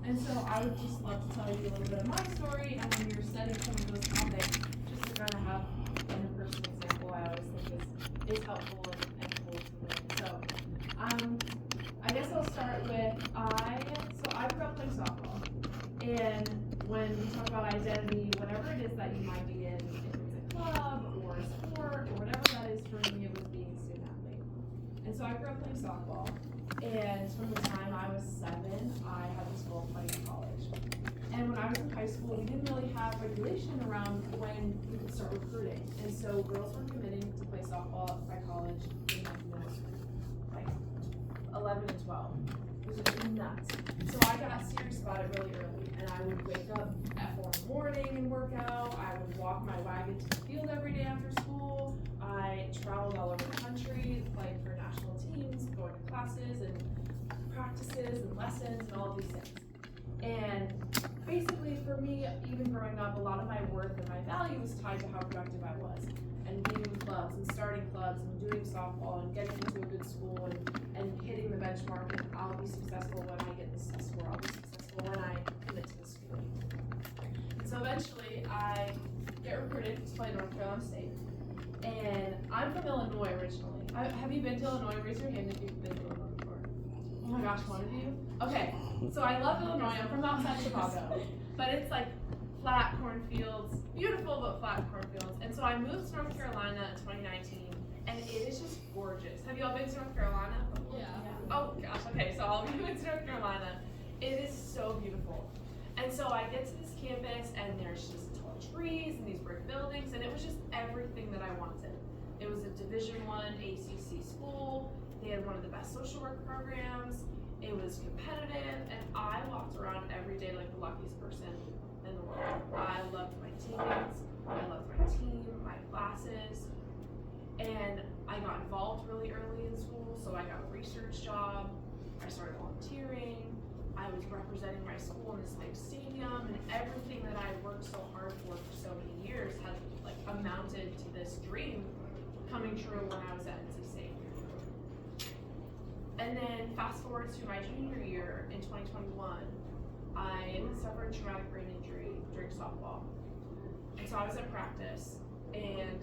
And so I would just love to tell you a little bit of my story, and when you're studying some of those topics, just to kind of have an in-person example, I always think is helpful and cool to me. So, I guess I'll start with, I grew up playing softball, and when we talk about identity, whatever it is that you might be in, if it's a club or a sport or whatever that is, for me it was being a student athlete. And so I grew up playing softball, and from the time I was 7, I had this goal of playing in college. And when I was in high school, we didn't really have regulation around when we could start recruiting. And so girls were committing to play softball by college in like 11 and 12. It was just nuts. So I got serious about it really early. And I would wake up at 4 in the morning and work out. I would walk my wagon to the field every day after school. I traveled all over the country, playing for national teams, going to classes and practices and lessons and all of these things. And basically for me, even growing up, a lot of my worth and my value was tied to how productive I was. And being in clubs and starting clubs and doing softball and getting into a good school and hitting the benchmark, and I'll be successful when I get this score, I'll be successful when I commit to this school. And so eventually I get recruited to play North Carolina State. And I'm from Illinois originally. Have you been to Illinois? Raise your hand if you've been to Illinois before. Oh my gosh, one of you? Okay, so I love Illinois. I'm from outside Chicago. But it's like flat cornfields, beautiful but flat cornfields. And so I moved to North Carolina in 2019, and it is just gorgeous. Have you all been to North Carolina? Yeah. Oh gosh, okay, so I'll be moving to North Carolina. It is so beautiful. And so I get to this campus, and there's just tall trees and these brick buildings, and it was just everything that I wanted. It was a Division I ACC school. They had one of the best social work programs. It was competitive, and I walked around every day like the luckiest person in the world. I loved my teammates, I loved my team, my classes, and I got involved really early in school, so I got a research job, I started volunteering, I was representing my school in this big stadium, and everything that I worked so hard for so many years had like amounted to this dream coming true when I was at NC State. And then fast forward to my junior year in 2021, I suffered a traumatic brain injury during softball. And so I was at practice, and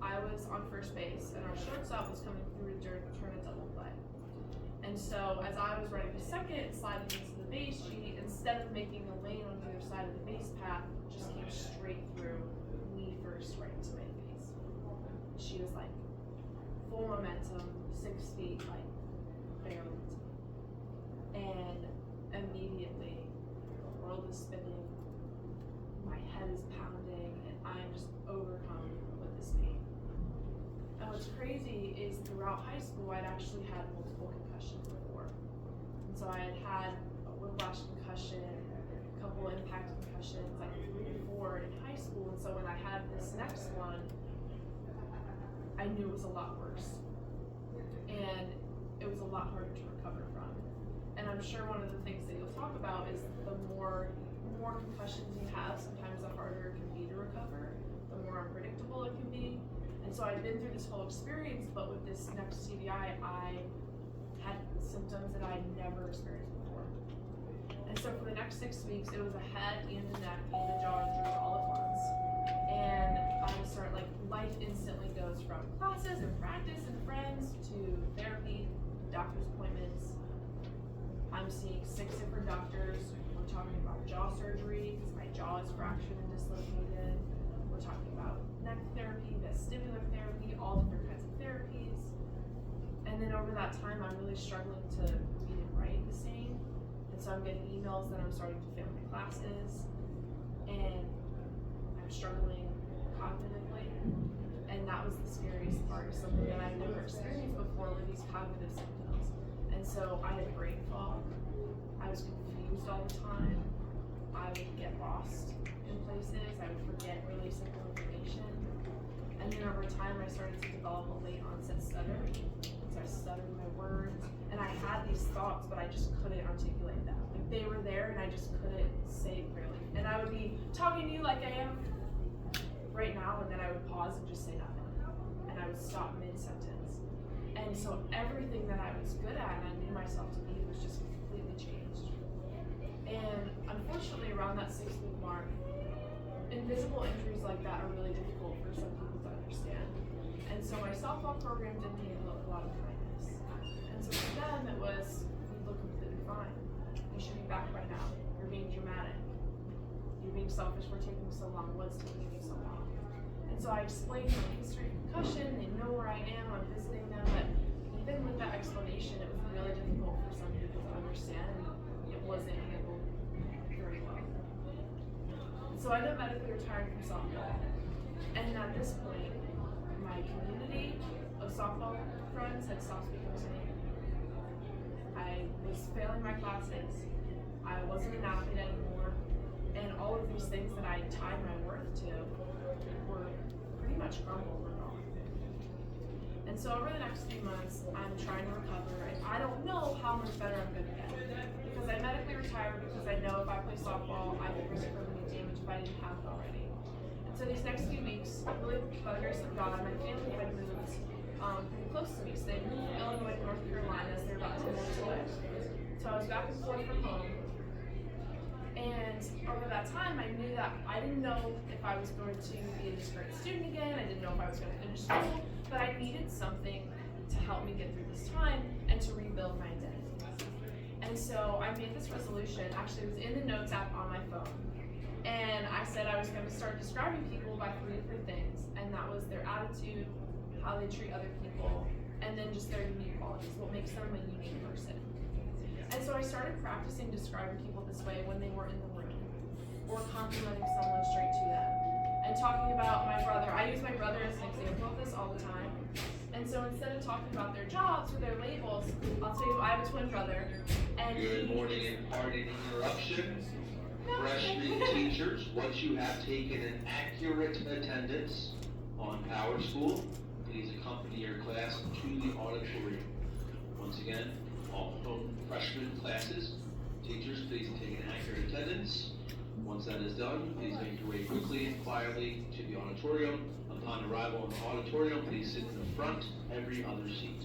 I was on first base, and our shortstop was coming through to turn a double play. And so as I was running to second, sliding into the base, she, instead of making a lane on the other side of the base path, just came straight through, knee first, right into my face. She was like full momentum, 6 feet, like barely to me. And immediately, the world is spinning, my head is pounding, and I'm just overcome with this pain. And what's crazy is throughout high school, I'd actually had multiple concussions before. And so I had had a whiplash concussion, a couple impact concussions, like 3 or 4 in high school. And so when I had this next one, I knew it was a lot worse. And it was a lot harder to recover from. And I'm sure one of the things that you'll talk about is the more concussions you have, sometimes the harder it can be to recover, the more unpredictable it can be. And so I'd been through this whole experience, but with this next TBI, I had symptoms that I'd never experienced before. And so for the next 6 weeks, it was a head and a neck and a jaw injury all at once. And I started, like, life instantly goes from classes and practice and friends to therapy, doctor's appointments. I'm seeing 6 different doctors. We're talking about jaw surgery because my jaw is fractured and dislocated. We're talking about neck therapy, vestibular therapy, all different kinds of therapies. And then over that time, I'm really struggling to read and write the same. And so I'm getting emails that I'm starting to fail my classes. And I'm struggling cognitively. And that was the scariest part, something that I've never experienced before were these cognitive symptoms. And so I had brain fog. I was confused all the time. I would get lost in places. I would forget really simple information. And then over time, I started to develop a late onset stutter. So I stuttered my words. And I had these thoughts, but I just couldn't articulate them. Like they were there and I just couldn't say it clearly. And I would be talking to you like I am right now, and then I would pause and just say nothing. And I would stop mid-sentence. And so everything that I was good at and I knew myself to be was just completely changed. And around that 6-week mark, invisible injuries like that are really difficult for some people to understand. And so my softball program didn't handle a lot of kindness. And so for them it was, you look completely fine. You should be back by now. You're being dramatic. You're being selfish for taking so long. What's taking you so long? And so I explained my history of concussion. They know where I am. I'm visiting them. But even with that explanation, it was really difficult for some people to understand. It wasn't handled very well. So I got medically retired from softball. And at this point, my community of softball friends had stopped speaking to me. I was failing my classes. I wasn't an athlete anymore. And all of these things that I tied my worth to were pretty much crumbled and gone. And so over the next few months, I'm trying to recover, and I don't know how much better I'm going to get. Because I medically retired because I know if I play softball, I could risk permanent damage if I didn't have it already. And so these next few weeks, really by the grace of God, my family had moved pretty close to me. So they moved from Illinois to North Carolina, so they're about 10 minutes away. So I was back and forth from home. And over that time, I knew that I didn't know if I was going to be a disgraced student again. I didn't know if I was going to finish school, but I needed something to help me get through this time and to rebuild my identity. And so I made this resolution. Actually, it was in the notes app on my phone. And I said I was going to start describing people by 3 different things. And that was their attitude, how they treat other people, and then just their unique qualities, what makes them a unique person. And so I started practicing describing people this way when they were in the room, or complimenting someone straight to them, and talking about my brother. I use my brother as an example of this all the time. And so instead of talking about their jobs or their labels, I'll tell you I have a twin brother. And good morning and pardon interruption. Freshman teachers, once you have taken an accurate attendance on Power School, please accompany your class to the auditorium. Once again, all freshman classes, teachers, please take an accurate attendance. Once that is done, please make your way quickly and quietly to the auditorium. Upon arrival in the auditorium, please sit in the front, every other seat.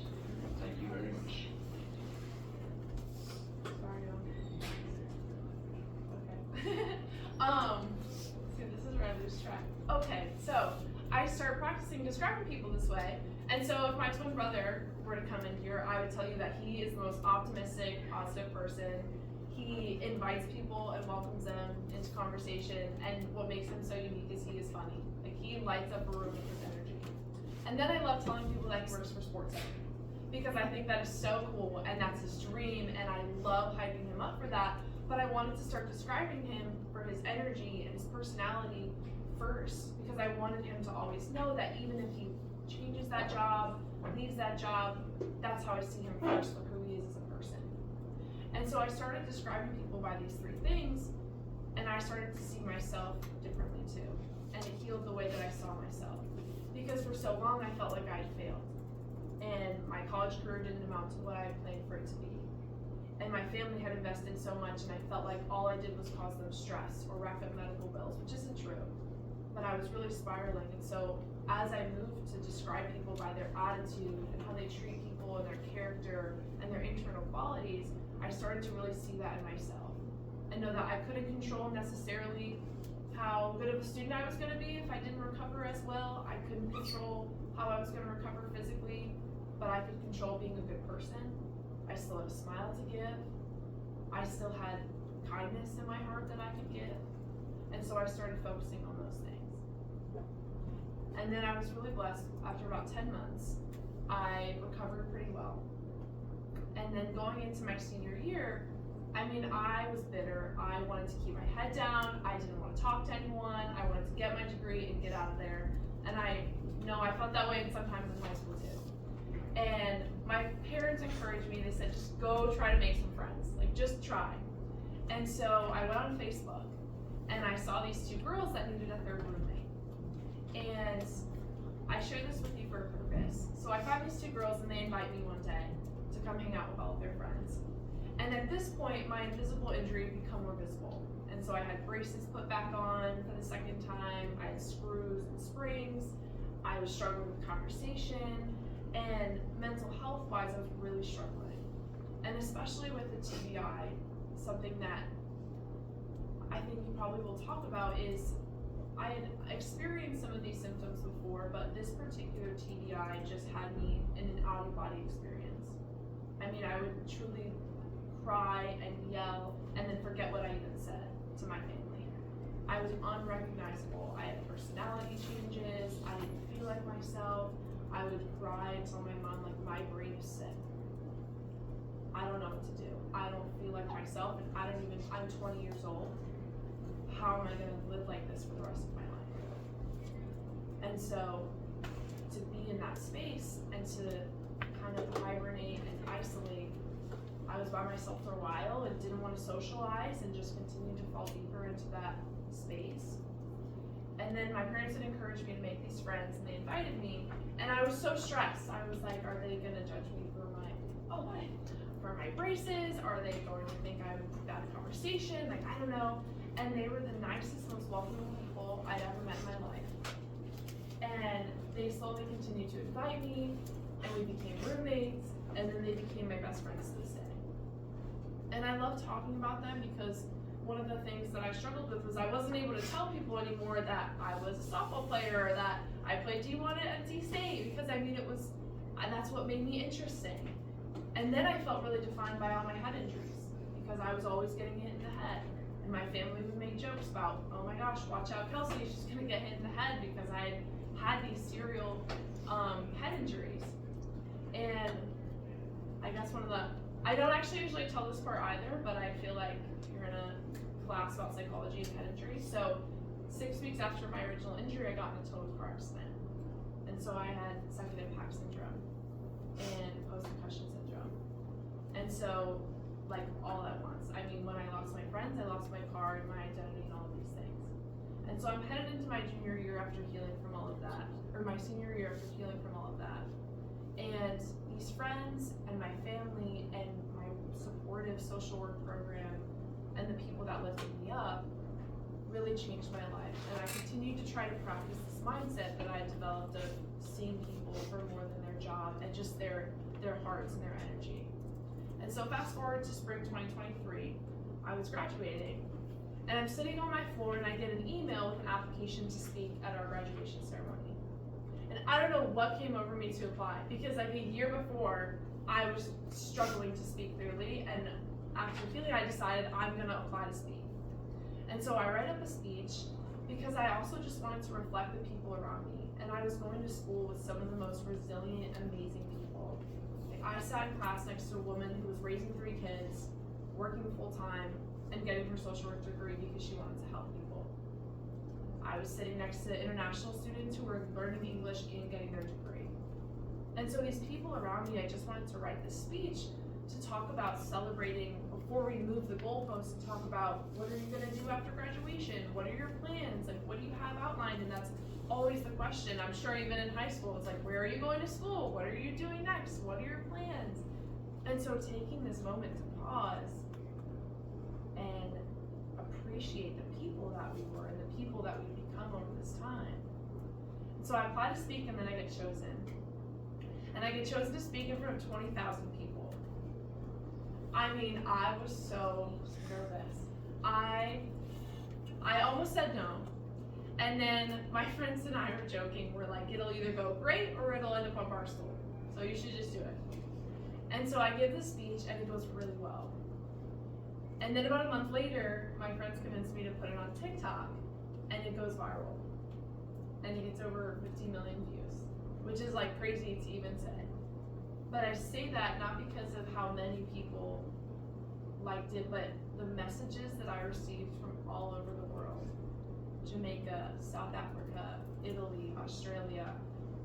Thank you very much. So this is where I lose track. Okay, so I start practicing describing people this way. And so if my twin brother were to come in here, I would tell you that he is the most optimistic, positive person. He invites people and welcomes them into conversation, and what makes him so unique is he is funny. Like, he lights up a room with his energy. And then I love telling people that he works for Sports Center, because I think that is so cool, and that's his dream, and I love hyping him up for that. But I wanted to start describing him for his energy and his personality first, because I wanted him to always know that even if he changes that job, leaves that job, that's how I see him first, for who he is as a person. And so I started describing people by these 3 things, and I started to see myself differently too. And it healed the way that I saw myself. Because for so long I felt like I had failed. And my college career didn't amount to what I had planned for it to be. And my family had invested so much, and I felt like all I did was cause them stress or rack up medical bills, which isn't true. But I was really spiraling. And so as I moved to describe people by their attitude and how they treat people and their character and their internal qualities, I started to really see that in myself and know that I couldn't control necessarily how good of a student I was going to be if I didn't recover as well. I couldn't control how I was going to recover physically, but I could control being a good person. I still had a smile to give. I still had kindness in my heart that I could give. And so I started focusing on those things. And then I was really blessed. After about 10 months, I recovered pretty well. And then going into my senior year, I mean, I was bitter. I wanted to keep my head down. I didn't want to talk to anyone. I wanted to get my degree and get out of there. And I know I felt that way sometimes in high school too. And my parents encouraged me. They said, just go try to make some friends. Like, just try. And so I went on Facebook, and I saw these 2 girls that needed a 3rd roommate. And I share this with you for a purpose. So I find these 2 girls, and they invite me one day to come hang out with all of their friends. And at this point, my invisible injury had become more visible. And so I had braces put back on for the 2nd time. I had screws and springs. I was struggling with conversation. And mental health-wise, I was really struggling. And especially with the TBI, something that I think you probably will talk about is I had experienced some of these symptoms before, but this particular TBI just had me in an out-of-body experience. I mean, I would truly cry and yell and then forget what I even said to my family. I was unrecognizable. I had personality changes. I didn't feel like myself. I would cry and tell my mom, like, my brain is sick. I don't know what to do. I don't feel like myself, and I'm 20 years old. How am I gonna live like this for the rest of my life? And so, to be in that space and to kind of hibernate and isolate, I was by myself for a while and didn't want to socialize and just continued to fall deeper into that space. And then my parents had encouraged me to make these friends, and they invited me, and I was so stressed. I was like, are they gonna judge me for my braces? Are they going to think I'm bad at conversation? Like, I don't know. And they were the nicest, most welcoming people I'd ever met in my life. And they slowly continued to invite me, and we became roommates, and then they became my best friends to this day. And I love talking about them because one of the things that I struggled with was I wasn't able to tell people anymore that I was a softball player or that I played D1 at NC State, because I mean that's what made me interesting. And then I felt really defined by all my head injuries because I was always getting hit in the head. And my family would make jokes about, oh my gosh, watch out, Kelsey, she's gonna get hit in the head, because I had these serial head injuries. And I guess I don't actually usually tell this part either, but I feel like you're in a class about psychology and head injuries. So 6 weeks after my original injury, I got in a total car accident. And so I had second impact syndrome and post-concussion syndrome. And so, like, all at once. I mean, when I lost my friends, I lost my car and my identity and all of these things. And so I'm headed into my junior year after healing from all of that, or my senior year after healing from all of that. And these friends and my family and my supportive social work program and the people that lifted me up really changed my life. And I continue to try to practice this mindset that I developed of seeing people for more than their job and just their hearts and their energy. And so fast forward to spring 2023, I was graduating, and I'm sitting on my floor and I get an email with an application to speak at our graduation ceremony. And I don't know what came over me to apply, because like a year before, I was struggling to speak clearly, and after feeling, I decided I'm gonna apply to speak. And so I write up a speech because I also just wanted to reflect the people around me, and I was going to school with some of the most resilient, amazing people. I sat in class next to a woman who was raising 3 kids, working full-time, and getting her social work degree because she wanted to help people. I was sitting next to international students who were learning English and getting their degree. And so these people around me, I just wanted to write this speech to talk about celebrating before we move the goalposts, and talk about what are you gonna do after graduation? What are your plans? Like, what do you have outlined? And that's always the question. I'm sure even in high school, it's like, where are you going to school? What are you doing next? What are your plans? And so taking this moment to pause and appreciate the people that we were and the people that we've become over this time. And so I apply to speak, and then I get chosen. And I get chosen to speak in front of 20,000 people. I mean, I was so nervous. I almost said no. And then my friends and I were joking. We're like, it'll either go great or it'll end up on Barstool. So you should just do it. And so I give the speech, and it goes really well. And then about a month later, my friends convinced me to put it on TikTok, and it goes viral. And it gets over 50 million views, which is like crazy to even say. But I say that not because of how many people liked it, but the messages that I received from all over the world. Jamaica, South Africa, Italy, Australia,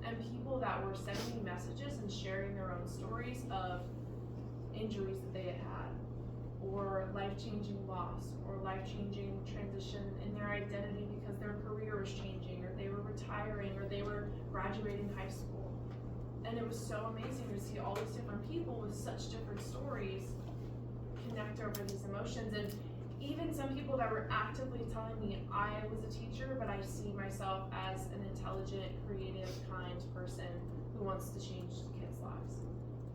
and people that were sending me messages and sharing their own stories of injuries that they had had, or life-changing loss, or life-changing transition in their identity because their career was changing, or they were retiring, or they were graduating high school. And it was so amazing to see all these different people with such different stories connect over these emotions. And even some people that were actively telling me I was a teacher, but I see myself as an intelligent, creative, kind person who wants to change kids' lives.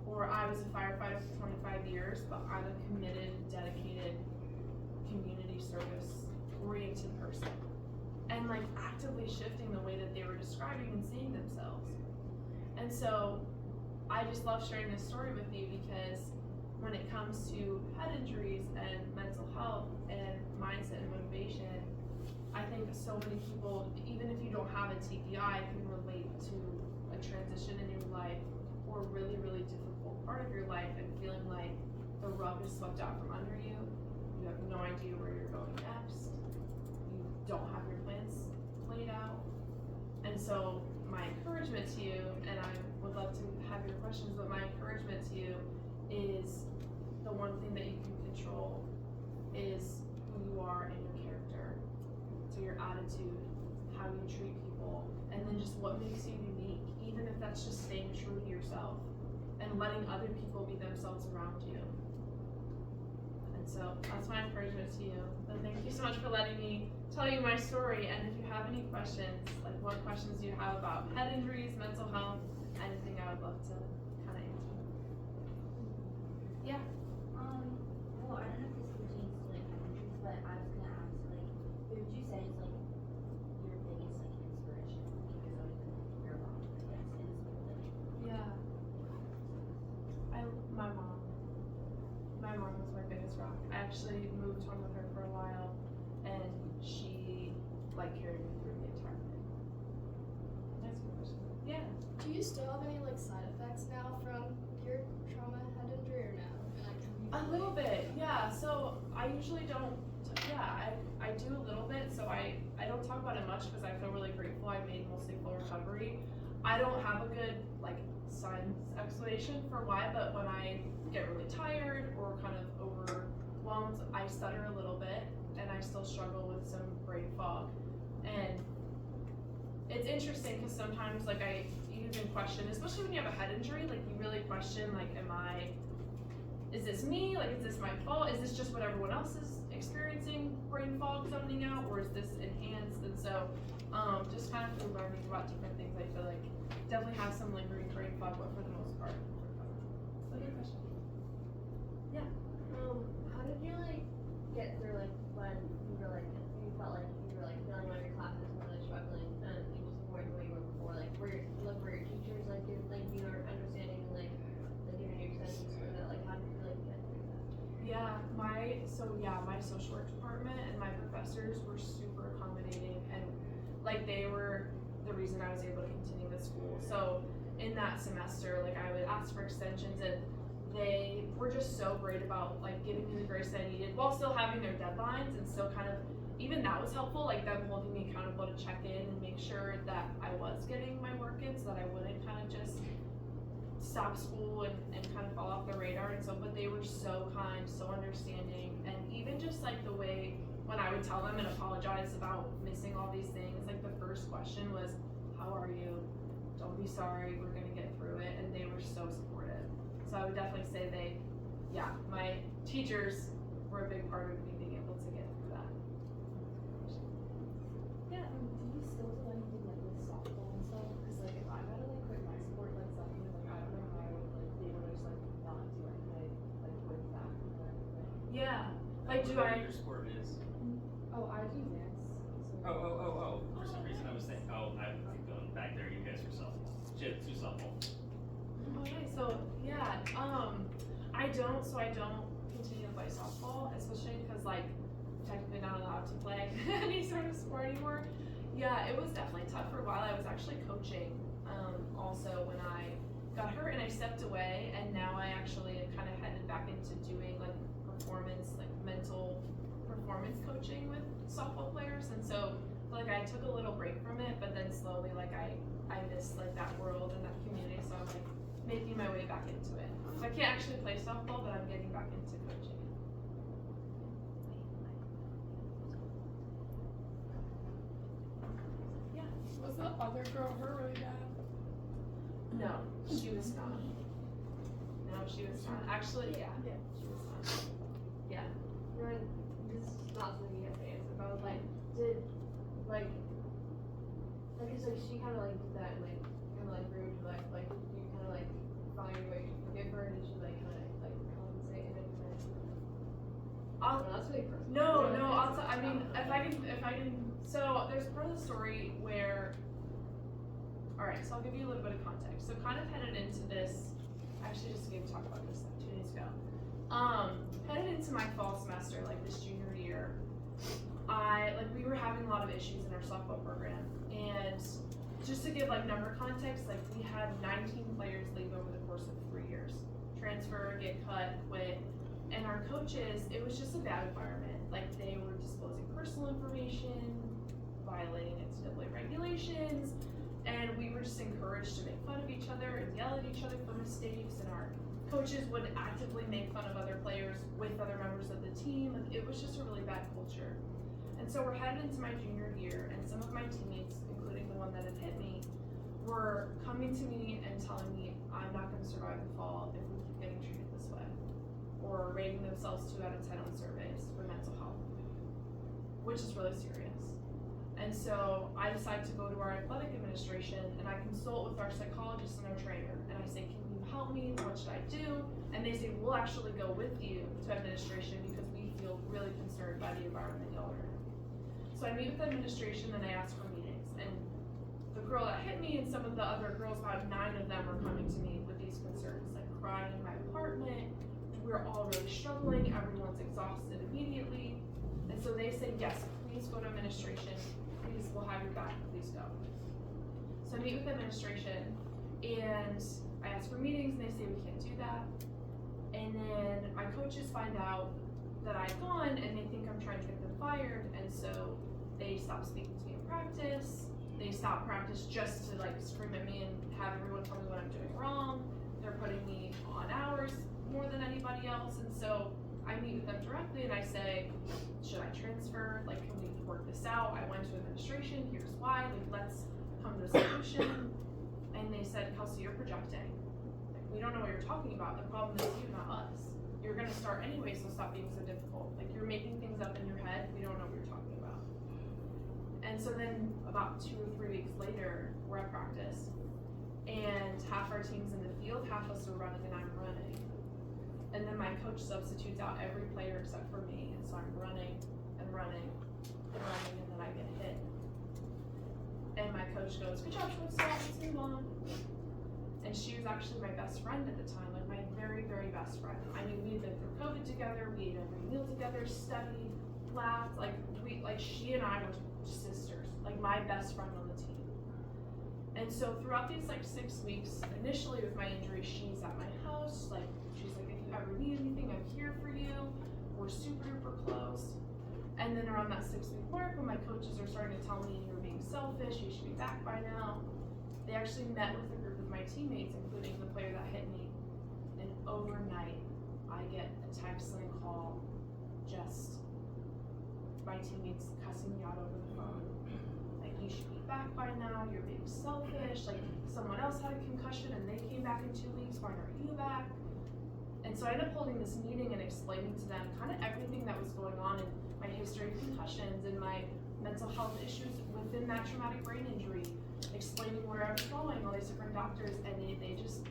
Or I was a firefighter for 25 years, but I'm a committed, dedicated community service oriented person, and like actively shifting the way that they were describing and seeing themselves. And so I just love sharing this story with you because when it comes to head injuries and mental health and mindset and motivation, I think so many people, even if you don't have a TBI, can relate to a transition in your life or a really, really difficult part of your life and feeling like the rug is swept out from under you. You have no idea where you're going next. You don't have your plans laid out. And so my encouragement to you, and I would love to have your questions, but my encouragement to you is the one thing that you can control is who you are and your character. So your attitude, how you treat people, and then just what makes you unique, even if that's just staying true to yourself and letting other people be themselves around you. And so that's my encouragement to you. So thank you so much for letting me tell you my story. And if you have any questions, like what questions do you have about head injuries, mental health, anything, I would love to kind of answer. Yeah. Well, I don't know if this pertains to like head injuries, but I was gonna ask like, who would you say is like your biggest like inspiration? Like there's always been like your mom, I guess, in school, like. Yeah. My mom. My mom was my biggest rock. I actually moved home with her for a while, and she like carried me through the entire thing. That's a good question. Yeah. Do you still have any like side effects now from your trauma head injury or no? And like, have you A little bit, yeah. So I usually don't. Yeah, I do a little bit. So I don't talk about it much because I feel really grateful. I made mostly full recovery. I don't have a good like science explanation for why, but when I get really tired or kind of overwhelmed, I stutter a little bit, and I still struggle with some brain fog. And it's interesting because sometimes like I even question, especially when you have a head injury, like you really question like, is this me? Like, is this my fault? Is this just what everyone else is experiencing, brain fog zoning out, or is this enhanced? And so just kind of through learning about different things, I feel like definitely have some lingering brain fog, but for the most part, so good question. Yeah. How did you like get through like when you were like you felt like you were like feeling one of your classes were really struggling and you just weren't the way you were before? Like were your teachers like you were understanding like giving you extensions for that? Like how did you like get through that? Yeah, my social work department and my professors were super accommodating, and like they were the reason I was able to continue with school. So in that semester, like I would ask for extensions, and they were just so great about like giving me the grace that I needed while still having their deadlines, and still kind of, even that was helpful, like them holding me accountable to check in and make sure that I was getting my work in so that I wouldn't kind of just stop school and kind of fall off the radar. And so, but they were so kind, so understanding, and even just like the way when I would tell them and apologize about missing all these things, like the first question was, how are you? Don't be sorry, we're gonna get through it. And they were so supportive. So I would definitely say my teachers were a big part of me being able to get through that. Yeah. Do you still do anything like with softball and stuff? Because like if I had to like quit my sport like something, like I don't know how I would like be able to just like not do anything like with that and everything. Yeah. Like do I? Your sport is. Oh, I do dance. So Oh. For some reason I was thinking, I'm going back there, you guys were softball. Shit, two softball. Okay, so yeah, I don't continue to play softball, especially because like technically not allowed to play any sort of sport anymore. Yeah, it was definitely tough for a while. I was actually coaching also when I got hurt, and I stepped away, and now I actually am kind of headed back into doing like performance, like mental performance coaching with softball players. And so like I took a little break from it, but then slowly like I missed like that world and that community, so I'm like making my way back into it. So I can't actually play softball, but I'm getting back into coaching it. Yeah. Was the other girl hurt really bad? No, she was not. No, she was not. Actually, yeah. She was not. Yeah. This is not something you have to answer, but I was like, it's like she kind of like did that and like kind of like ruined your life. Like you kind of like find a way to forgive her, and she like kind of like compensate and everything. That's really personal. No. I mean, if I there's part of the story where, alright, so I'll give you a little bit of context. So kind of headed into this, I actually just gave a talk about this like 2 days ago. Headed into my fall semester, like this junior year, we were having a lot of issues in our softball program, and just to give like number context, like we had 19 players leave over the course of 3 years. Transfer, get cut, quit, and our coaches, it was just a bad environment. Like they were disclosing personal information, violating NCAA regulations, and we were just encouraged to make fun of each other and yell at each other for mistakes, and our coaches would actively make fun of other players with other members of the team. Like it was just a really bad culture. And so we're headed into my junior year, and some of my teammates, including the one that had hit me, were coming to me and telling me I'm not going to survive the fall if we keep getting treated this way, or rating themselves 2 out of 10 on surveys for mental health, which is really serious. And so I decide to go to our athletic administration, and I consult with our psychologist and our trainer, and I say, can you help me? What should I do? And they say, we'll actually go with you to administration because we feel really concerned by the environment y'all are in. So I meet with the administration and I ask for meetings, and the girl that hit me and some of the other girls, about 9 of them, were coming to me with these concerns, like crying in my apartment. We're all really struggling. Everyone's exhausted immediately. And so they say, yes, please go to administration. Please, we'll have your back. Please go. So I meet with the administration and I ask for meetings, and they say we can't do that. And then my coaches find out that I've gone, and they think I'm trying to get them fired, and so they stop speaking to me in practice. They stop practice just to like scream at me and have everyone tell me what I'm doing wrong. They're putting me on hours more than anybody else, and so I meet with them directly and I say, should I transfer? Like, can we work this out? I went to administration, here's why, like let's come to a solution. And they said, Kelsey, you're projecting. Like, we don't know what you're talking about. The problem is you, not us. You're gonna start anyway, so stop being so difficult. Like, you're making things up in your head, we don't know what you're talking about. And so then about 2 or 3 weeks later, we're at practice, and half our team's in the field, half us are running, and I'm running. And then my coach substitutes out every player except for me, and so I'm running and running and running, and then I get hit. And my coach goes, good job, shortstop, let's move on. And she was actually my best friend at the time, like my very, very best friend. I mean, we had been through COVID together, we ate every meal together, studied, laughed, she and I were sisters, like my best friend on the team. And so throughout these like 6 weeks, initially with my injury, she's at my house, like she's like, if you ever need anything, I'm here for you. We're super duper close. And then around that 6-week mark, when my coaches are starting to tell me you're being selfish, you should be back by now, they actually met with a group of my teammates, including the player that hit me. And overnight, I get a text and a call, just my teammates cussing me out over the phone. Like, you should be back by now, you're being selfish, like someone else had a concussion and they came back in 2 weeks, why aren't you back? And so I ended up holding this meeting and explaining to them kind of everything that was going on in my history of concussions and my mental health issues within that traumatic brain injury, explaining where I was going, all these different doctors, and they just,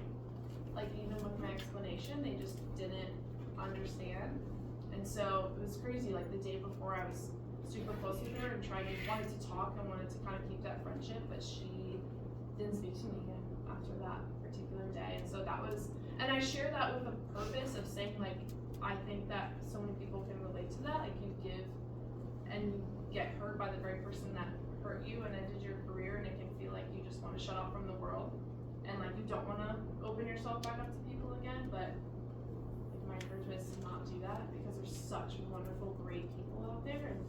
like, even with my explanation, they just didn't understand. And so it was crazy, like the day before I was super close with her and wanted to talk and wanted to kind of keep that friendship, but she didn't speak to me again after that particular day. And so that was, and I share that with a purpose of saying, like, I think that so many people can relate to that. Like, you give and you get hurt by the very person that hurt you and ended your career, and it can feel like you just want to shut off from the world and like you don't want to open yourself back up to people again. But like, my encouragement is to not do that, because there's such wonderful, great people out there, and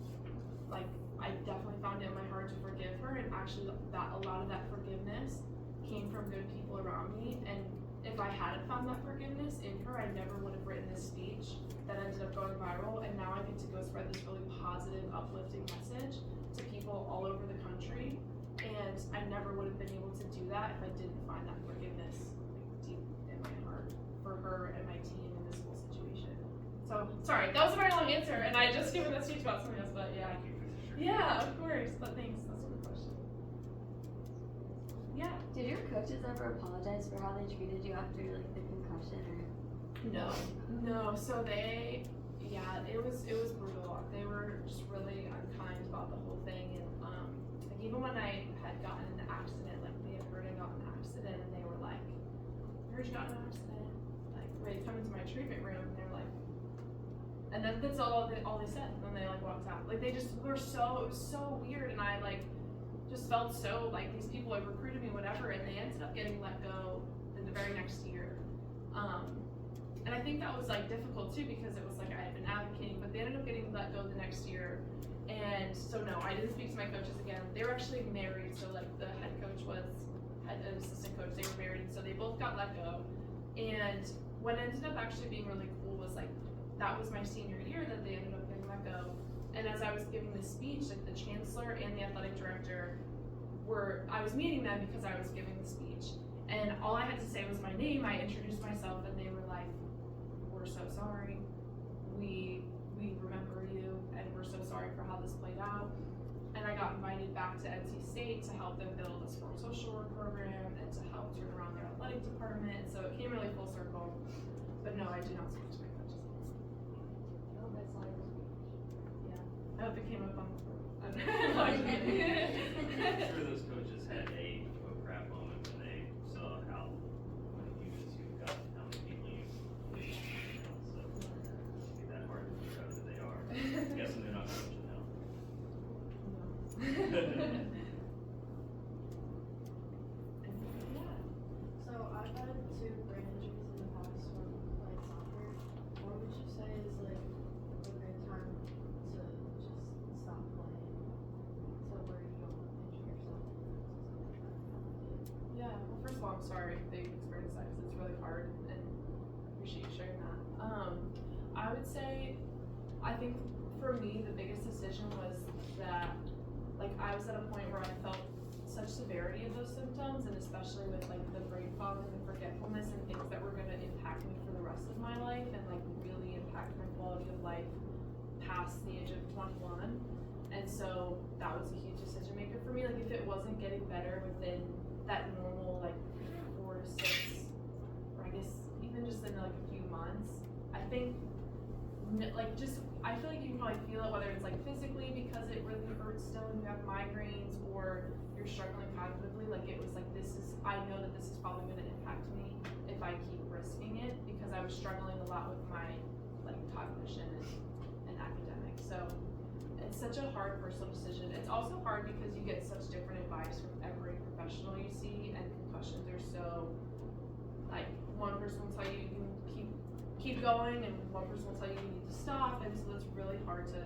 like I definitely found it in my heart to forgive her, and actually that a lot of that forgiveness came from good people around me. And if I hadn't found that forgiveness in her, I never would have written this speech that ended up going viral, and now I get to go spread this really positive, uplifting message to people all over the country. And I never would have been able to do that if I didn't find that forgiveness like deep in my heart for her and my team in this whole situation. So, sorry, that was a very long answer, and I just given that speech about something else, but yeah. Yeah, of course, but thanks, that's a good question. Yeah. Did your coaches ever apologize for how they treated you after like the concussion or? No. So it was brutal. They were just really unkind about the whole thing, and gotten in an accident, like they had heard I got in an accident, and they were like, I heard you got in an accident, like, ready to come into my treatment room, and they're like, and then that's all they said, and then they like walked out. Like they just were so, it was so weird, and I like, just felt so like these people had recruited me, whatever, and they ended up getting let go in the very next year. And I think that was like difficult too, because it was like I had been advocating, but they ended up getting let go the next year. And so no, I didn't speak to my coaches again. They were actually married, so like the head coach had an assistant coach, they were married, so they both got let go. And what ended up actually being really cool was like, that was my senior year that they ended up getting let go. And as I was giving this speech, like the chancellor and the athletic director I was meeting them because I was giving the speech. And all I had to say was my name, I introduced myself, and they were like, we're so sorry, we remember you, and we're so sorry for how this played out. And I got invited back to NC State to help them build a sports social work program and to help turn around their athletic department, so it came really full circle. But no, I do not speak to my coaches. Oh, that's like Yeah, I hope it came up on the I'm sure those coaches had a oh crap moment when they saw how many units you've got, how many people you've lead, so it'd be that hard to figure out who they are. I'm guessing they're not coaching now. So I've had 2 brain injuries in the past from playing soccer. What would you say is like a good time to just stop playing to where you don't injure yourself? Yeah, well, first of all, I'm sorry that you experienced that, because it's really hard, and I appreciate you sharing that. I would say, I think for me, the biggest decision was that, like, I was at a point where I felt such severity of those symptoms, and especially with like the brain fog and the forgetfulness and things that were gonna impact me for the rest of my life and like really impact my quality of life past the age of 21. And so that was a huge decision maker for me. Like if it wasn't getting better within that normal like 4 to 6, or I guess even just in like a few months, I think like just, I feel like you can probably feel it, whether it's like physically because it really hurts still and you have migraines, or you're struggling cognitively. Like it was like, I know that this is probably gonna impact me if I keep risking it, because I was struggling a lot with my like cognition and academics. So it's such a hard personal decision. It's also hard because you get such different advice from every professional you see, and concussions are so, like one person will tell you you can keep going, and one person will tell you you need to stop, and so it's really hard to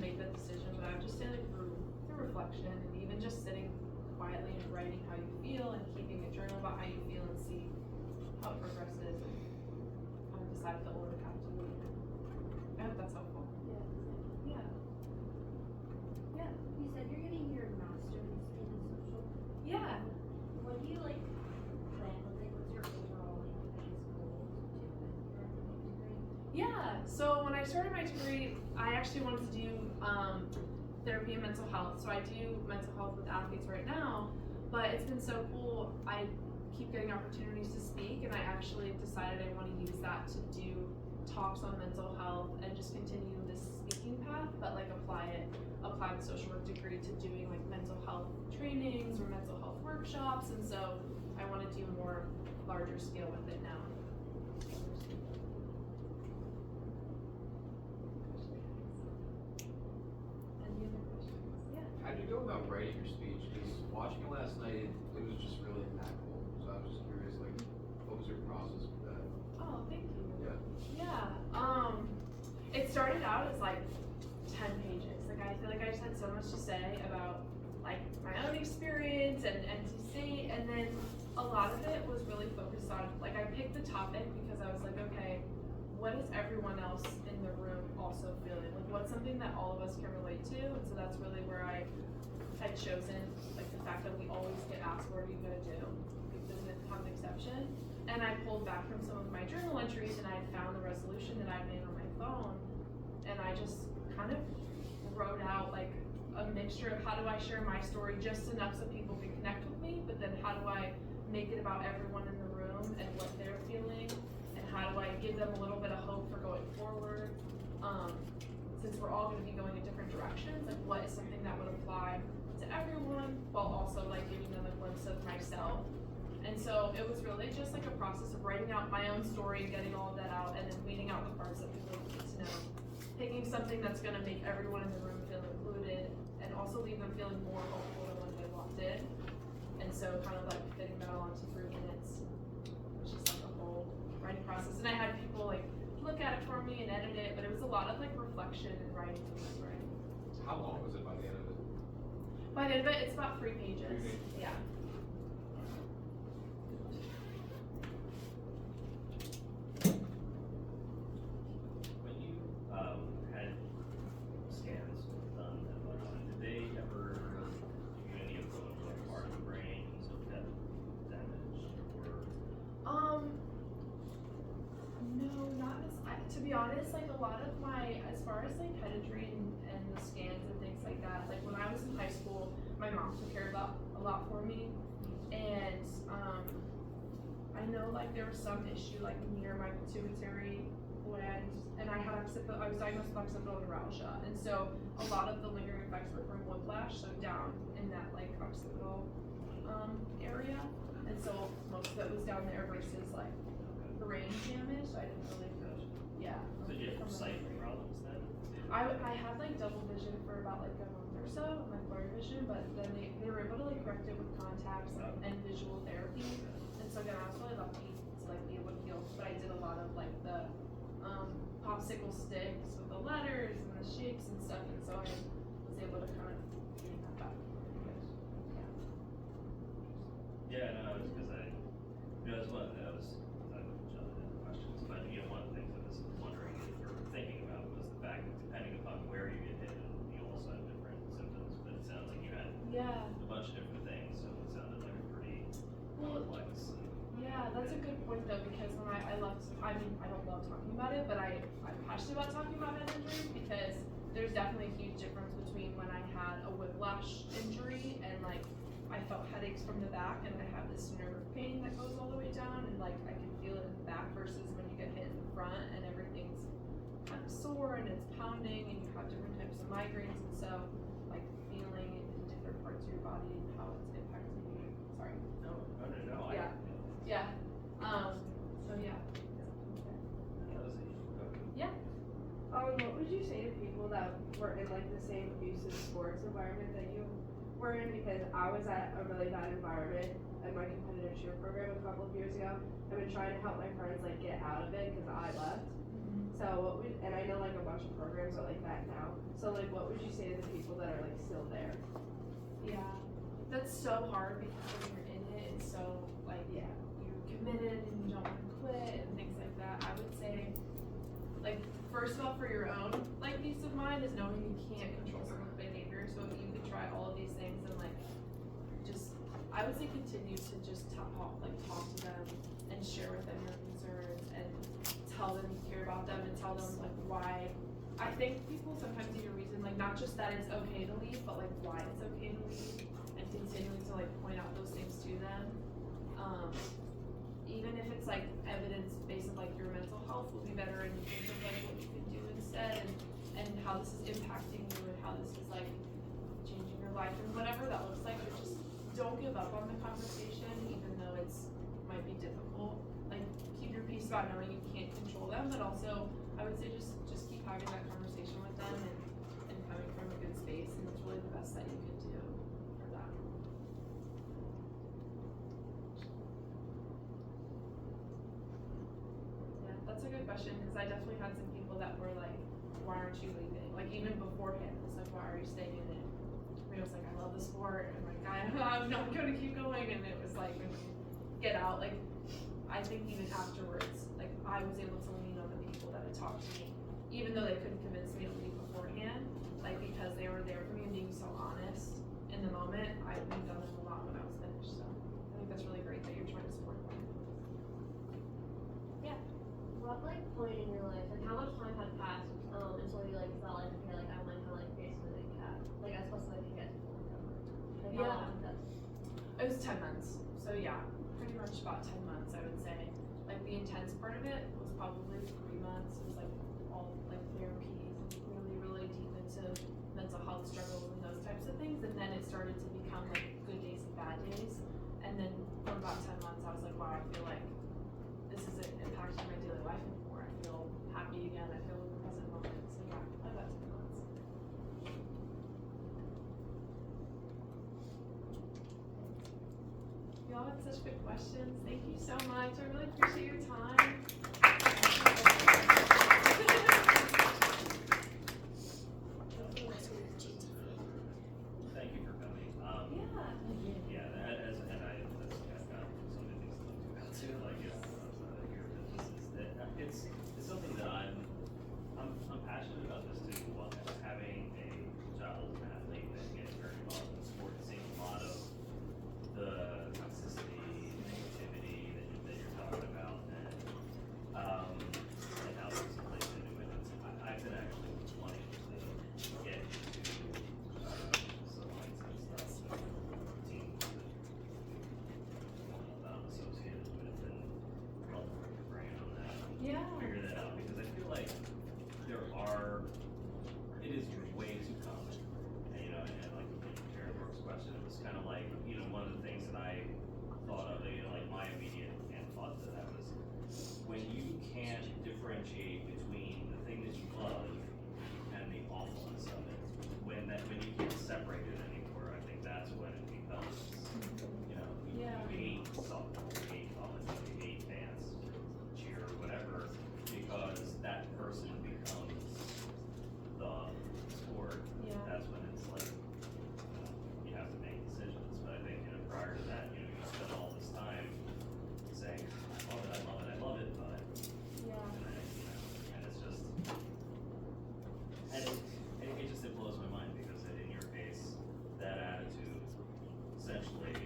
make that decision. But I would just say like through reflection, and even just sitting quietly and writing how you feel and keeping a journal about how you feel and see how it progresses, and kind of decide if it will impact you. I hope that's helpful. Yeah. Yeah. You said you're getting your master's in social. Yeah. What do you like plan? Like, what's your overall like biggest goal to do with your degree? Yeah, so when I started my degree, I actually wanted to do therapy and mental health. So I do mental health with athletes right now, but it's been so cool. I keep getting opportunities to speak, and I actually decided I want to use that to do talks on mental health and just continue this speaking path, but like apply the social work degree to doing like mental health trainings or mental health workshops. And so I want to do more larger scale with it now. How did you go about writing your speech? Because watching it last night, it was just really impactful. So I was just curious, like, what was your process with that? Oh, thank you. Yeah. Yeah. It started out as like 10 pages. Like I feel like I just had so much to say about like my own experience and NC State, and then a lot of it was really focused on, like I picked the topic because I was like, okay, what is everyone else in the room also feeling? Like what's something that all of us can relate to? And so that's really where I had chosen, like the fact that we always get asked, what are you gonna do? It doesn't have an exception. And I pulled back from some of my journal entries, and I found the resolution that I made on my phone, and I just kind of wrote out like a mixture of how do I share my story just enough so people can connect with me, but then how do I make it about everyone in the room and what they're feeling, and how do I give them a little bit of hope for going forward, since we're all going to be going in different directions, like what is something that would apply to everyone, while also like giving them a glimpse of myself. And so it was really just like a process of writing out my own story, getting all of that out, and then weeding out the parts that people need to know. Picking something that's gonna make everyone in the room feel included, and also leave them feeling more hopeful than when they walked in. And so kind of like fitting that all into 3 minutes, which is like a whole writing process. And I had people like look at it for me and edit it, but it was a lot of like reflection and writing and writing. How long was it by the end of it? By the end of it, it's about 3 pages. 3 pages. Yeah. When you had scans done and whatnot, did they ever give you any info on what part of the brain was damaged or? No, not to be honest, like a lot of my, as far as like head injury and the scans and things like that, like when I was in high school, my mom took care of that a lot for me. And I know like there was some issue like near my pituitary gland, and I was diagnosed with occipital neuralgia. And so a lot of the lingering effects were from whiplash, so down in that like occipital area. And so most of it was down there versus like brain damage, so I didn't really know. Yeah. So did you have sight problems then? I had like double vision for about like a month or so, like blurry vision, but then they were able to like correct it with contacts and visual therapy. And so again, I was really lucky to like be able to heal, but I did a lot of like the popsicle sticks with the letters and the shapes and stuff, and so I was able to kind of do that back. Yeah, no, it's because that's one of those, I don't jump into questions, but one of the things I was wondering or thinking about was the fact that depending upon where you get hit, you also have different symptoms, but it sounds like you had a bunch of different things, so it sounded like a pretty complex. Yeah, that's a good point though, because when I left, I mean, I don't love talking about it, but I'm passionate about talking about head injury because there's definitely a huge difference between when I had a whiplash injury and like I felt headaches from the back and I have this nerve pain that goes all the way down and like I can feel it in the back versus when you get hit in the front and everything's kind of sore and it's pounding and you have different types of migraines, and so like feeling in different parts of your body and how it's impacting you. Sorry. No. Yeah. Yeah. So yeah. That was Yeah. What would you say to people that were in like the same abusive sports environment that you were in? Because I was at a really bad environment in my competitive cheer program a couple of years ago. I've been trying to help my friends like get out of it because I left. So and I know like a bunch of programs are like that now. So like what would you say to the people that are like still there? Yeah. That's so hard because when you're in it, it's so like you're committed and you don't want to quit and things like that. I would say like first of all, for your own like peace of mind is knowing you can't control someone's behavior. So if you could try all of these things and like just I would say continue to just talk to them and share with them your concerns and tell them you care about them and tell them like why. I think people sometimes need a reason, like not just that it's okay to leave, but like why it's okay to leave, and continuing to like point out those things to them. Even if it's like evidence based on like your mental health will be better and you think of like what you can do instead and how this is impacting you and how this is like changing your life and whatever that looks like, but just don't give up on the conversation even though it's might be difficult. Like keep your peace about knowing you can't control them, but also I would say just keep having that conversation with them and coming from a good space, and it's really the best that you can do for that. Yeah, that's a good question because I definitely had some people that were like, why aren't you leaving? Like even beforehand, it's like, why are you staying in it? And it was like, I love the sport, and like I'm not going to keep going, and it was like when you get out, like I think even afterwards, like I was able to lean on the people that had talked to me, even though they couldn't convince me to leave beforehand, like because they were there for me and being so honest in the moment, I leaned on them a lot when I was finished. So I think that's really great that you're trying to support them. Yeah. What like point in your life, like how much time had passed until you like felt like okay, like I might have like basically like like I supposed to like get to full recovery. Like how long was that? It was 10 months. So yeah, pretty much about 10 months I would say. Like the intense part of it was probably 3 months. It was like all like therapy, really, really deep into mental health struggles and those types of things. And then it started to become like bad days. And then for about 10 months, I was like, wow, I feel like this isn't impacting my daily life anymore. I feel happy again. I feel in the present moment. So yeah, about 10 months. Y'all had such good questions. Thank you so much. I really appreciate your time. Thank you for coming. Yeah, I've got so many things to look about too. Like, it's something that I'm passionate about this too. Having a child as an athlete that gets very involved in sport, seeing a lot of the toxicity, negativity that you're talking about, and how this plays into it. I've been actually wanting to get into some mindset stuff, routines that I'm associated with, and love to work your brain on that. Yeah. Figure that out, because I feel like it is way too common. And, and like Jared Brooks' question, it was kind of like, one of the things that I thought of, like my immediate thought to that was, when you can't differentiate between the thing that you love and the awfulness of it, when you can't separate it anymore, I think that's when it becomes, you hate softball, you hate college, you hate dance, cheer, or whatever, because that person becomes the sport. Yeah. That's when it's like, you have to make decisions. But I think, prior to that, you spend all this time saying, I love it, but, Yeah. and it's just, and it just, it blows my mind, because in your case, that attitude essentially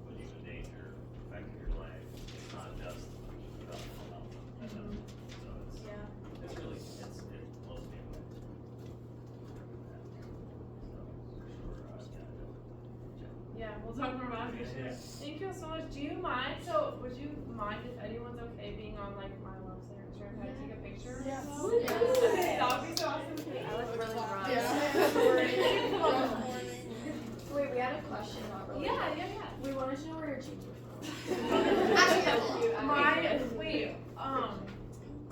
put you in danger, affecting your life. It's not just about mental health. So it's really, it blows me away. So, for sure, Yeah, we'll talk more about it. Yeah. Thank you so much. Do you mind? So, would you mind if anyone's okay being on like my website or trying to take a picture? Yes. Okay, that would be so awesome. I look really rough. Wait, we had a question about really. Yeah. We wanted to know where your jeans were from.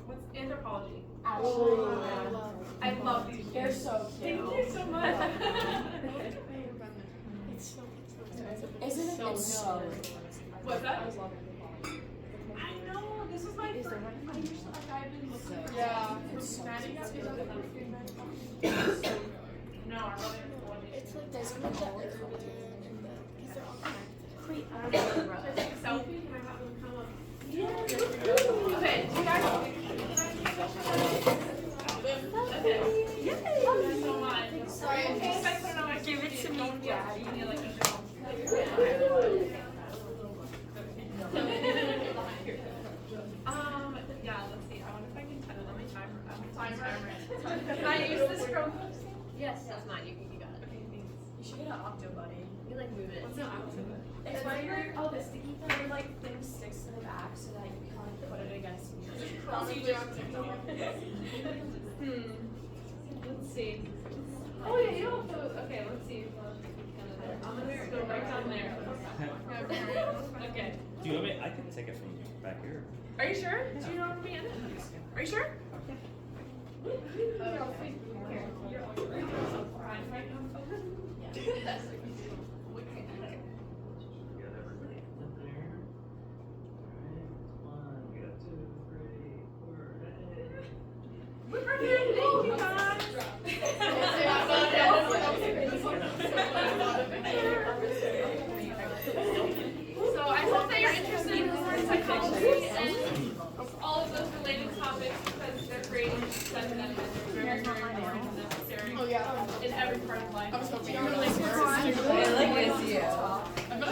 What's anthropology? I I love these. They're so cute. Thank you so much. Isn't it? It's so. What's that? I know. This was my first. I used to I've been looking. Yeah. No, I love anthropology. It's like there's something that like because they're all connected. Wait, should I take a selfie? Can I have them come up? Yeah. Okay, do you guys can I take a picture? Okay. Yay! Thank you so much. Sorry, in case I put it on my Give it to me, Daddy. You need like a yeah, let's see. I wonder if I can let me timer it. Can I use this from? Yes, that's mine. You got it. Okay, thanks. You should get an octo buddy. You like move it. What's an octo? It's when you're, oh, the sticky thing, where like thing sticks to the back so that you can like put it against me. Let's see. Oh yeah, you don't have to. Okay, let's see. I'm gonna just go right down there. Okay. Do you want me? I can take it from back here. Are you sure? Do you know what I mean? Are you sure? Get everybody in there. Alright, 1, get 2, 3, 4, We're perfect. Thank you guys. So I hope that you're interested in sports psychology and all of those related topics because they're great to study them and they're very, very important and necessary in every part of life. You're really smart. I like this, you. I got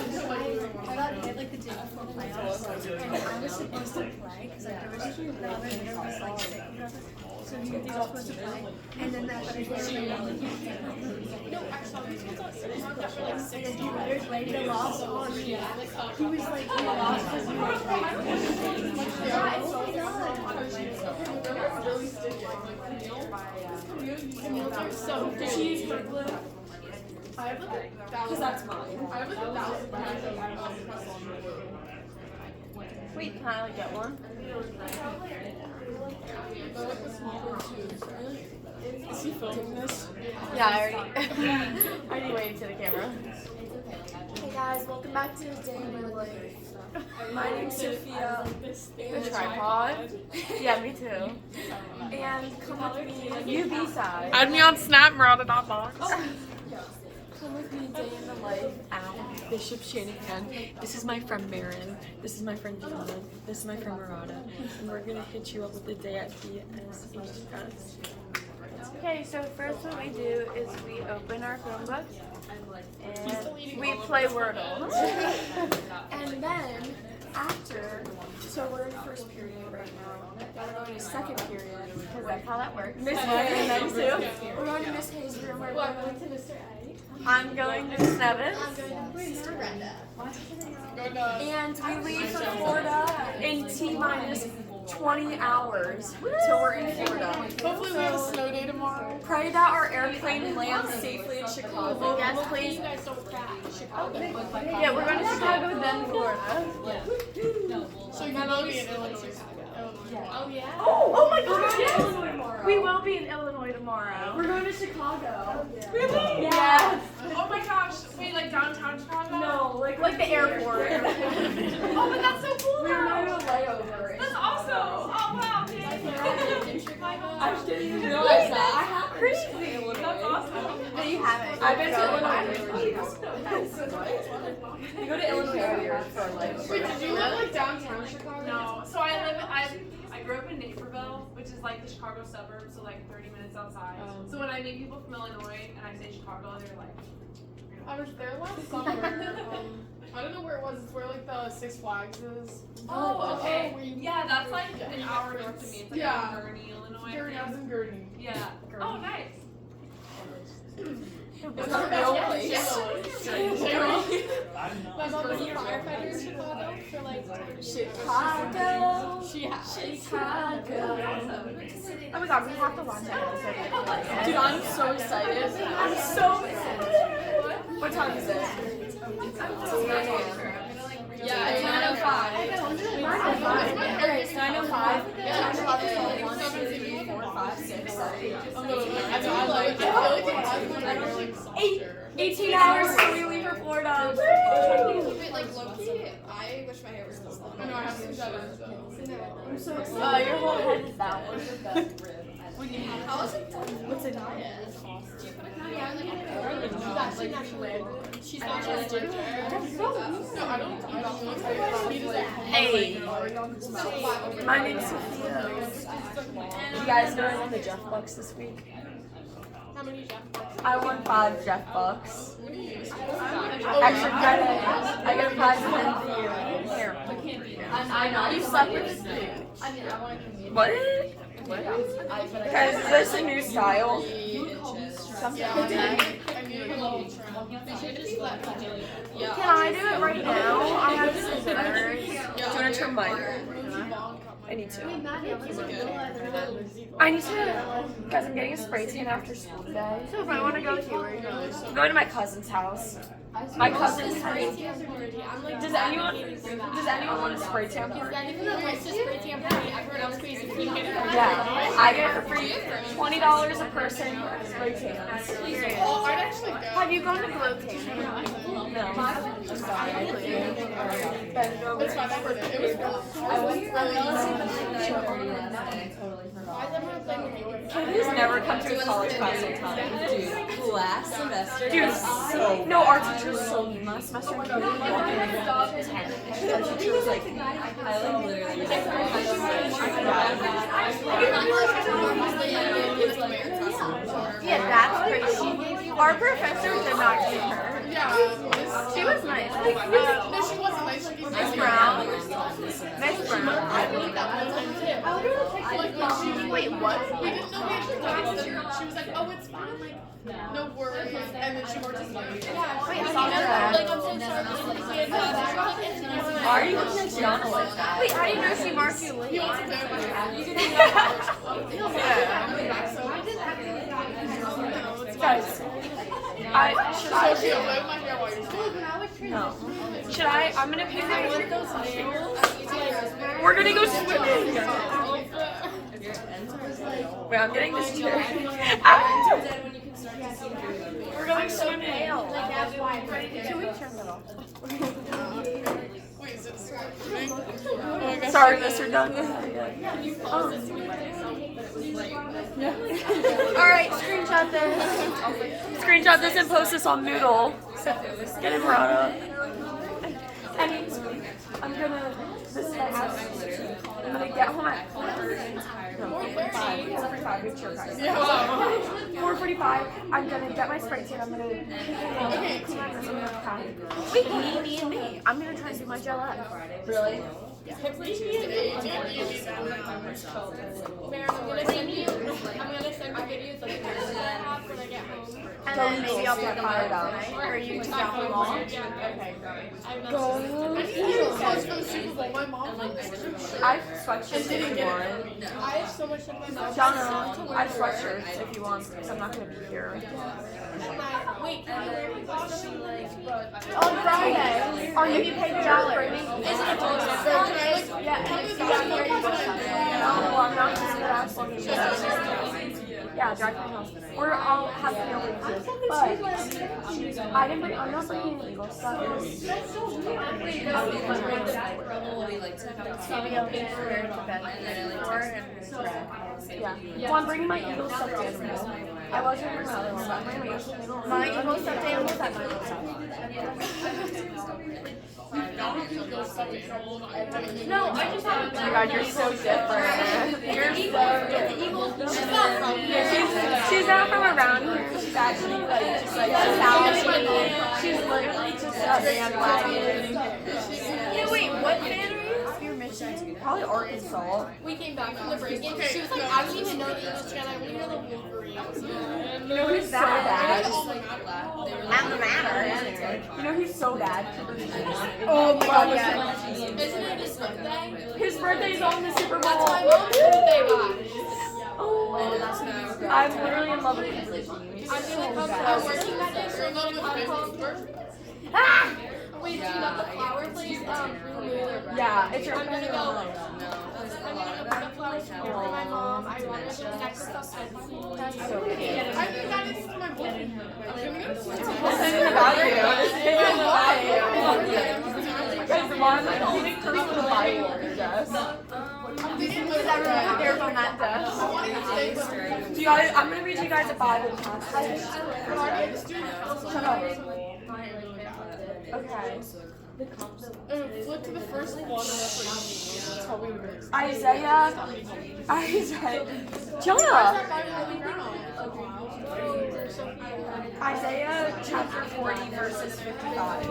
hit like the day before playoffs, and I was supposed to play because like there was your brother there was like sick or whatever, so he was supposed to play, and then that other player No, actually, these ones are not that for like 6 and he better played the lost on me. He was like he lost because we were playing. Yeah, it's so good. They're really sticky. Camille, they're so good. Did she use her glue? I have like a thousand. Because that's mine. I have like 1,000 packs of press on the blue. Wait, can I get one? They're like the smaller tubes, right? Is he filming this? Yeah, I already waved to the camera. Hey guys, welcome back to a day in my life. My name's Sophia. The tripod? Yeah, me too. And come with me. You B-side. Add me on Snap, Marauda.box. Come with me day in the life at Bishop Shanahan. This is my friend Marin. This is my friend Gianna. This is my friend Marauda. And we're gonna hit you up with the day at BSHS. Okay, so first what we do is we open our Chromebooks and we play Wordle. And then after, so we're in first period right now. We're going to second period. Because that's how that works. Miss Hayes, and then too. We're going to Miss Hayes' room. We're going to Mr. A. I'm going to Snevis. And we leave for Florida in T-minus 20 hours till we're in Florida. Hopefully we have a snow day tomorrow. Pray that our airplane lands safely in Chicago. Yes, please. You guys don't crash. Yeah, we're going to Chicago, then Florida. So you will be in Illinois. Oh yeah. Oh my gosh, yes! We will be in Illinois tomorrow. We're going to Chicago. Really? Yes. Oh my gosh. Wait, like downtown Chicago? No, Like the airport. Oh, but that's so cool. We're going to a layover. That's awesome. Oh wow. Thanks. I didn't even realize that. I have Crazy. That's awesome. No, you haven't. I've been to Illinois. You go to Illinois every year for like. Wait, did you live like downtown Chicago? No. So I grew up in Naperville, which is like the Chicago suburbs, so like 30 minutes outside. So when I meet people from Illinois and I say Chicago, they're like, I was there last summer. I don't know where it was. It's where like the Six Flags is. oh, okay. where you- Yeah, that's like an hour north of me. It's like Yeah. in Gurney, Illinois. Gurney, I was in Gurney. Yeah. Oh, nice. It's not a real place. My mom was a firefighter in Chicago for like 10 years. Chicago. Chicago. Oh my god, we have to watch that. Dude, I'm so excited. I'm so excited. What time is it? Yeah, it's 9:05. 9:05. Okay, it's 9:05. 10, 11, 12, 1, 2, 3, 4, 5, 6, 7, 8. 18 hours till we leave for Florida. Wait, like low-key, I wish my hair was this long. I know, I have some shutters though. I'm so excited. Your whole head is that one. How is it done? What's a diet? She's not just ginger. No, I don't know. Hey. My name's Sophia. You guys know I won the Jeff Bucks this week? How many Jeff Bucks? I won 5 Jeff Bucks. What do you use? Extra credit. I get a prize at the end of the year. Here. I know. You slept with Snoop. What? Guys, is this a new style? Something like that. Can I do it right now? I have scissors. Do you want to trim mine? I need to. I need to, because I'm getting a spray tan after school today. So if I want to go to, where are you going? I'm going to my cousin's house. My cousin's house. Does anyone want a spray tan party? Yeah, I get for free $20 a person spray tans. Oh, I'd actually go. Have you gone to glow tanning? No. I'm sorry. I couldn't. Bend over. It's fine, I heard it. It was cool. I went Who's never come to a college class on time? Dude, last semester. Dude, so no, our teacher's so mean. Last semester we were our teacher was like, I like literally. yeah, that's crazy. Our professor did not treat her. Yeah. She was nice. No, she wasn't nice. She was Miss Brown. Miss Brown. Wait, what? We didn't know we actually got it. She was like, oh, it's fine, like, no worries. And then she worked as like, Wait, I'm so sorry. Are you looking at Gianna like that? Wait, how do you know she marked you late? he wants to go. Yeah. Guys, Should I? So you'll wave my hair while you're swimming. No. Should I? I'm gonna pick my We're gonna go swimming. Wait, I'm getting this chair. Ow! We're going swimming. Can we turn that off? Wait, is it swimming? Oh my gosh. Sorry, Mr. Dunn. Alright, screenshot this. Screenshot this and post this on Moodle. Get it brought up. And I'm gonna get home at 4:45. I'm gonna get my spray tan. I'm gonna clean my room. Wait, me. I'm gonna try to do my gel. Really? Maren, I'm gonna send you videos of pictures that I have when I get home. And then maybe I'll get fired out. Are you definitely wrong? Okay, I need you to post for the Super Bowl. My mom I have sweatshirts if you want. I have so much in my mouth. Jonna, I have sweatshirts if you want because I'm not gonna be here. Wait, can you wear my costume? On Friday. Are you paid $1? Is it a Can I like, No, I'm not just gonna ask one. Yeah, drive to my house. Or I'll have to know where it is. But I'm not bringing illegal stuff. Yeah. Well, I'm bringing my eagle stuffed animal. I was bringing my other one, but I'm bringing my eagle stuffed animal. That's my eagle stuffed. No, I just have. Oh my God, you're so different. You're so different. She's not from around here. She's actually like just like Italian. She's literally just a bandwagon. Yeah, wait, what band are you? You're Michigan? Probably Arkansas. We came back from the break in. She was like, I don't even know the Eagles chant. I only know the Wolverines. You know who's so bad? I'm the matter. You know who's so bad? Oh my God, yeah. Isn't it his birthday? His birthday's on the Super Bowl. That's my mom's birthday, Oh, I'm literally in love with his I'm gonna come I'm working that day, so I'm gonna come. Ah! Wait, do you know the flower place? Yeah, it's your I'm gonna go. I'm gonna go pick up flowers for my mom. I want to do the next stuff. I think that is my boyfriend. Because Mom, like, you didn't curse the Bible on your desk. Does everyone have theirs on that desk? Do you guys, I'm going to read you guys a Bible passage. Shut up. Okay. Flip to the first one and that's what you probably would Isaiah. Jonah. Isaiah chapter 40 verses 55.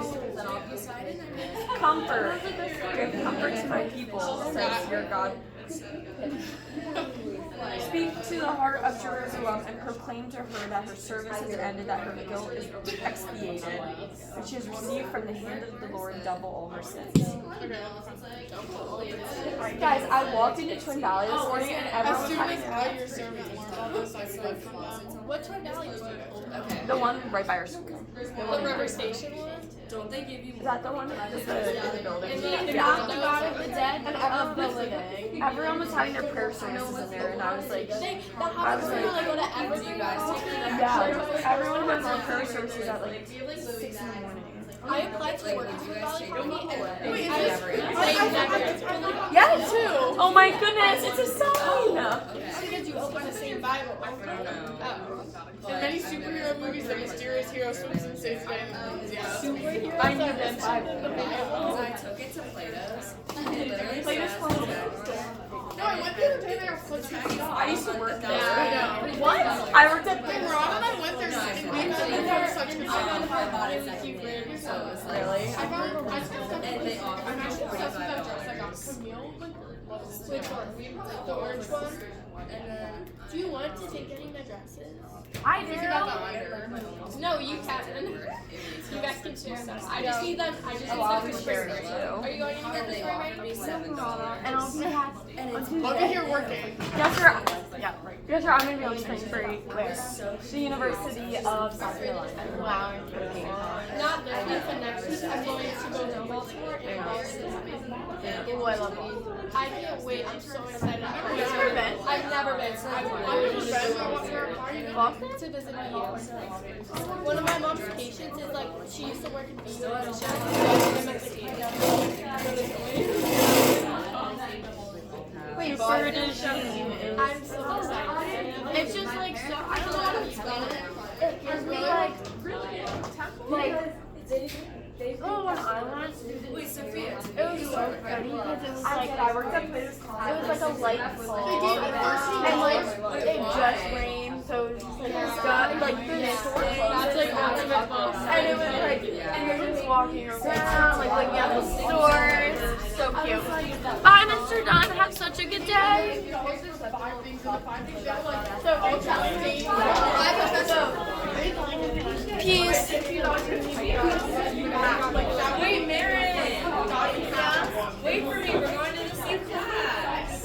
Comfort. Give comfort to my people, says your God. Speak to the heart of Jerusalem and proclaim to her that her service is ended, that her guilt is expiated, that she has received from the hand of the Lord double all her sins. Guys, I walked into Twin Valley this morning and everyone was having your sermon more about this, I forgot from that. What Twin Valley is it? the one right by our school. The River Station one? Don't they give you Is that the one that is the building? The Yeah. God of the dead And everyone was having their prayer services in there, and I was like, That happens when you like go to every yeah, everyone has their prayer services at like 6 in the morning. I applied to work in Twin Valley County and Wait, I is this? Yeah, too. Oh my goodness, it's a sign. because you open the same Bible. In many superhero movies, the mysterious hero swims and saves the day. Yeah. I knew this Bible. I took it to Plato's. Plato's closed. No, I went the other day and I was so checked out. I used to work there. I know. What? I worked at When Ron and I went there, and we had such a good time. Really? I'm actually obsessed with that dress I got. Camille, the orange one. And then Do you want to take any of my dresses? I I got the honor, like, my almost. No, you can. You guys can share some. I just need them. I just need Oh, I'll them be for sharing free. too. Are you going anywhere And this they way, offered right? me $7. And I'll be happy. And it's I'll be here working. Guess where? Yeah. Guess where I'm gonna be on spring break? Where? The University of South Carolina. Wow. Not this week, but next week I'm going to go to Baltimore and Boston. Oh, I love Boston. I can't wait. I'm so excited. Have you ever been? I've never been. So I'm Boston? to visit you. One of my mom's patients is like, she used to work in Bishop. So I'm at the game. Wait, British is. I'm so excited. It's just like so. I don't know how to explain it. It gives me like. Oh, when I went, Wait, Sophia. it was so pretty because it was like I worked at it was like a light fall and like it just rained, so it was just like the store That's like ultimate boss. and it was like and you're just walking around like looking at the stores, so cute. Bye, Mr. Dunn. Have such a good day. Peace. Wait, Marin. Wait for me. We're going to the same class.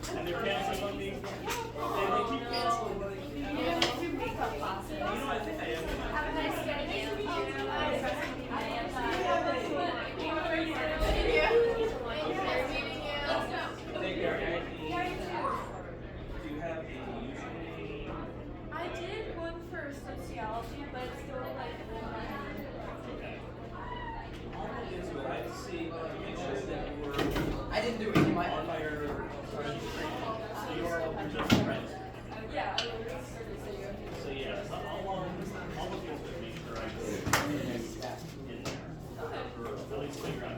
And they're canceling on me. They keep canceling. You know, I think I am. Take care. Do you have a username? I did one for sociology, but it's still like. Okay. I'll look into it. I have to see, make sure that you're. I didn't do it. You might. On by your, so you're just friends. Yeah. So yeah, so I'll look into it, make sure I can in there. Or at least figure out